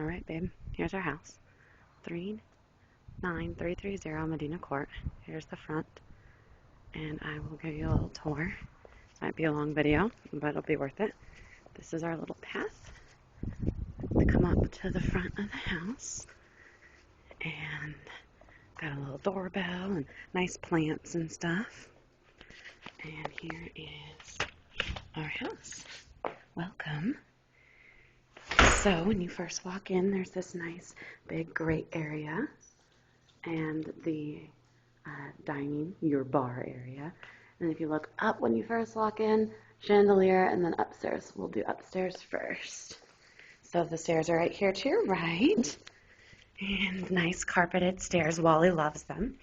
All right, babe. Here's our house. 39330 Medina Court. Here's the front. And I will give you a little tour. This might be a long video, but it'll be worth it. This is our little path to come up to the front of the house. And got a little doorbell and nice plants and stuff. And here is our house. Welcome. So when you first walk in, there's this nice big grate area and the dining, your bar area. And if you look up when you first walk in, chandelier, and then upstairs. We'll do upstairs first. So the stairs are right here to your right. And nice carpeted stairs. Wally loves them.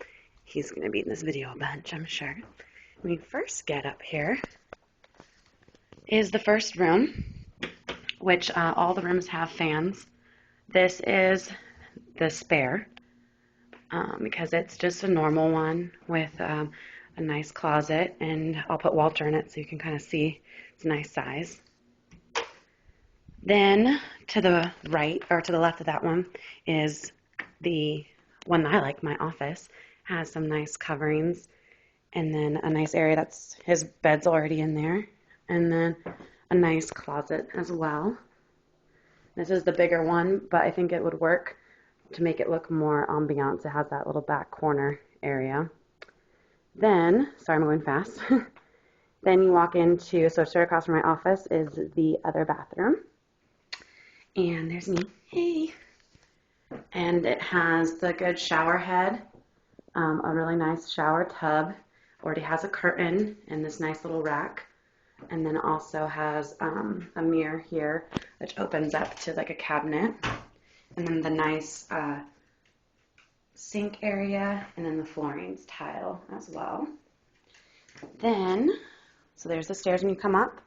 He's going to be in this video a bunch, I'm sure. When you first get up here is the first room, which all the rooms have fans. This is the spare because it's just a normal one with a nice closet, and I'll put Walter in it so you can kind of see it's a nice size. Then to the right, or to the left of that one, is the one that I like, my office. Has some nice coverings, and then a nice area that's, his bed's already in there, and then a nice closet as well. This is the bigger one, but I think it would work to make it look more ambiance. It has that little back corner area. Then, sorry I'm going fast, then you walk into, so straight across from my office is the other bathroom. And there's me, hey. And it has the good shower head, a really nice shower tub, already has a curtain and this nice little rack. And then it also has a mirror here, which opens up to like a cabinet. And then the nice sink area, and then the flooring's tile as well. Then, so there's the stairs when you come up.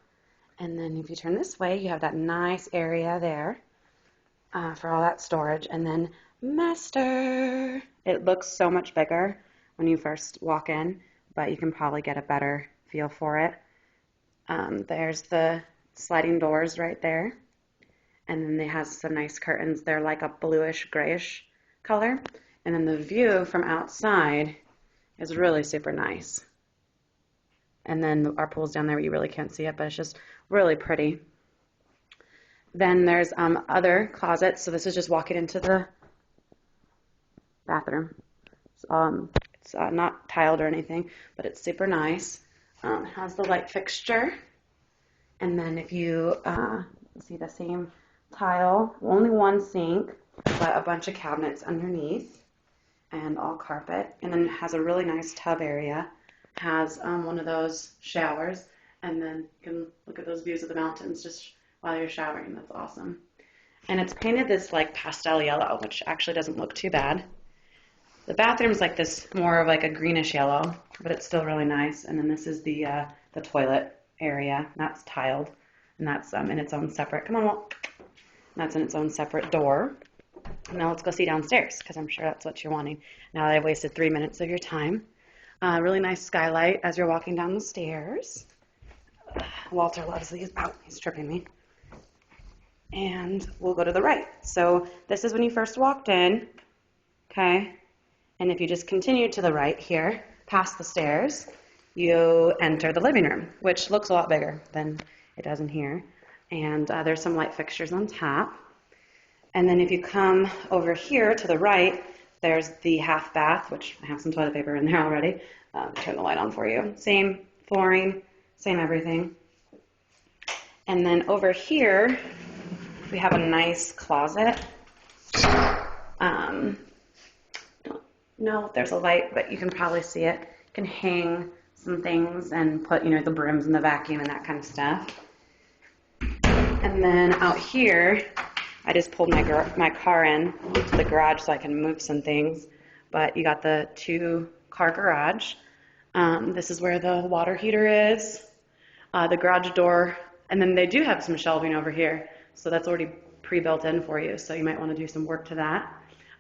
And then if you turn this way, you have that nice area there for all that storage. And then master. It looks so much bigger when you first walk in, but you can probably get a better feel for it. There's the sliding doors right there, and then it has some nice curtains. They're like a bluish grayish color, and then the view from outside is really super nice. And then our pool's down there, you really can't see it, but it's just really pretty. Then there's other closets. So this is just walking into the bathroom. It's not tiled or anything, but it's super nice. It has the light fixture, and then if you see the same tile, only one sink, but a bunch of cabinets underneath, and all carpet, and then it has a really nice tub area, has one of those showers, and then you can look at those views of the mountains just while you're showering. That's awesome. And it's painted this like pastel yellow, which actually doesn't look too bad. The bathroom's like this, more of like a greenish yellow, but it's still really nice. And then this is the toilet area. That's tiled, and that's in its own separate. Come on, Walt. That's in its own separate door. Now let's go see downstairs, because I'm sure that's what you're wanting. Now that I've wasted 3 minutes of your time. Really nice skylight as you're walking down the stairs. Walter loves these. Oh, he's tripping me. And we'll go to the right. So this is when you first walked in, okay? And if you just continue to the right here, past the stairs, you enter the living room, which looks a lot bigger than it does in here. And there's some light fixtures on top. And then if you come over here to the right, there's the half bath, which I have some toilet paper in there already. Turn the light on for you. Same flooring, same everything. And then over here, we have a nice closet. No, there's a light, but you can probably see it. You can hang some things and put, the brooms in the vacuum and that kind of stuff. And then out here, I just pulled my car in to the garage so I can move some things. But you got the 2-car garage. This is where the water heater is, the garage door, and then they do have some shelving over here. So that's already pre-built in for you, so you might want to do some work to that.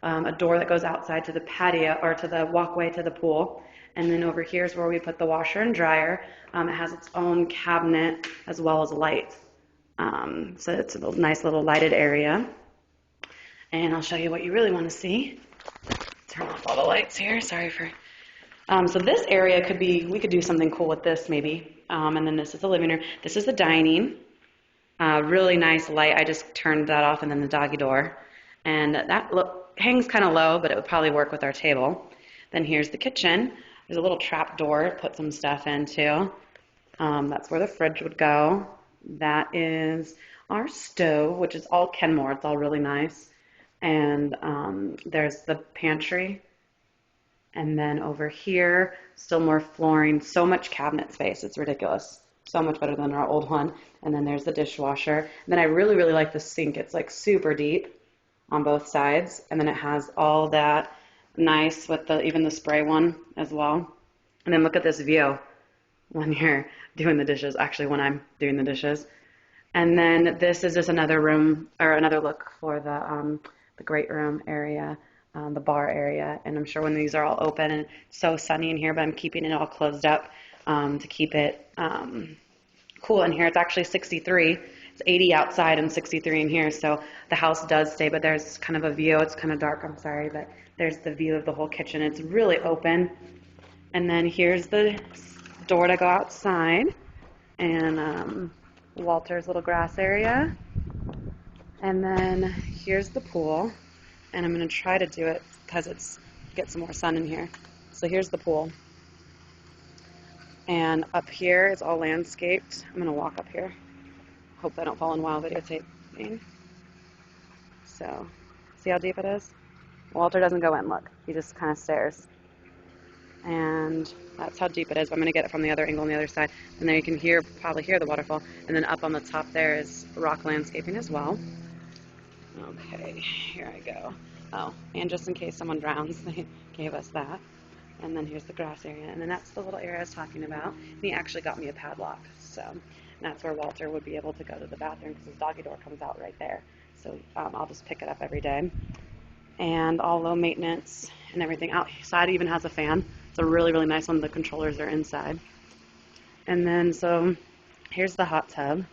A door that goes outside to the patio, or to the walkway to the pool. And then over here is where we put the washer and dryer. It has its own cabinet as well as light. So it's a nice little lighted area. And I'll show you what you really want to see. Turn off all the lights here. Sorry for... so this area could be, we could do something cool with this maybe. And then this is the living room. This is the dining. Really nice light. I just turned that off, and then the doggy door. And that hangs kind of low, but it would probably work with our table. Then here's the kitchen. There's a little trap door to put some stuff into. That's where the fridge would go. That is our stove, which is all Kenmore. It's all really nice. And there's the pantry. And then over here, still more flooring. So much cabinet space. It's ridiculous. So much better than our old one. And then there's the dishwasher. And then I really, really like the sink. It's like super deep on both sides. And then it has all that nice with even the spray one as well. And then look at this view when you're doing the dishes. Actually, when I'm doing the dishes. And then this is just another room, or another look for the great room area, the bar area. And I'm sure when these are all open, and it's so sunny in here, but I'm keeping it all closed up to keep it cool in here. It's actually 63. It's 80 outside and 63 in here, so the house does stay, but there's kind of a view. It's kind of dark, I'm sorry, but there's the view of the whole kitchen. It's really open. And then here's the door to go outside, and Walter's little grass area. And then here's the pool, and I'm going to try to do it because get some more sun in here. So here's the pool. And up here is all landscaped. I'm going to walk up here. Hope I don't fall in while videotaping. So, see how deep it is? Walter doesn't go in, look. He just kind of stares. And that's how deep it is. I'm going to get it from the other angle on the other side. And then you can probably hear the waterfall. And then up on the top there is rock landscaping as well. Okay, here I go. Oh, and just in case someone drowns, they gave us that. And then here's the grass area. And then that's the little area I was talking about. And he actually got me a padlock. So that's where Walter would be able to go to the bathroom because his doggy door comes out right there. So I'll just pick it up every day. And all low maintenance and everything. Outside even has a fan. It's a really, really nice one. The controllers are inside. And then so here's the hot tub.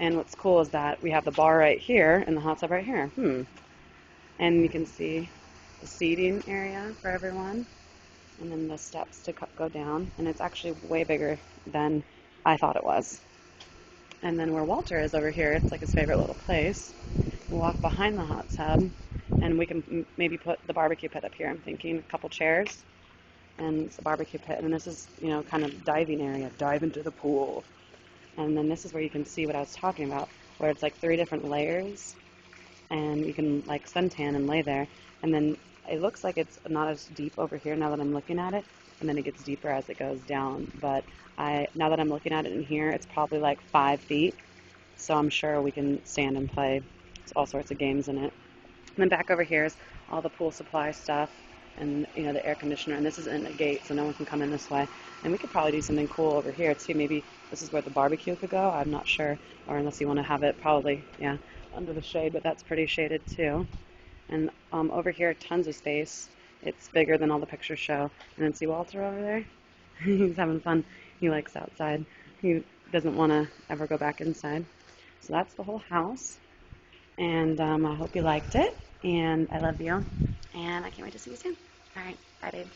And what's cool is that we have the bar right here and the hot tub right here. And you can see the seating area for everyone. And then the steps to go down. And it's actually way bigger than I thought it was. And then where Walter is over here, it's like his favorite little place. We'll walk behind the hot tub, and we can maybe put the barbecue pit up here. I'm thinking a couple chairs, and it's a barbecue pit. And this is, kind of diving area. Dive into the pool. And then this is where you can see what I was talking about, where it's like 3 different layers, and you can like suntan and lay there. And then it looks like it's not as deep over here now that I'm looking at it, and then it gets deeper as it goes down. But now that I'm looking at it in here, it's probably like 5 feet, so I'm sure we can stand and play all sorts of games in it. And then back over here is all the pool supply stuff, and the air conditioner. And this isn't a gate, so no one can come in this way. And we could probably do something cool over here too. Maybe this is where the barbecue could go. I'm not sure, or unless you want to have it probably, under the shade. But that's pretty shaded too. And over here, tons of space. It's bigger than all the pictures show. And then see Walter over there? He's having fun. He likes outside. He doesn't want to ever go back inside. So that's the whole house. And I hope you liked it. And I love you. And I can't wait to see you soon. All right. Bye, babe.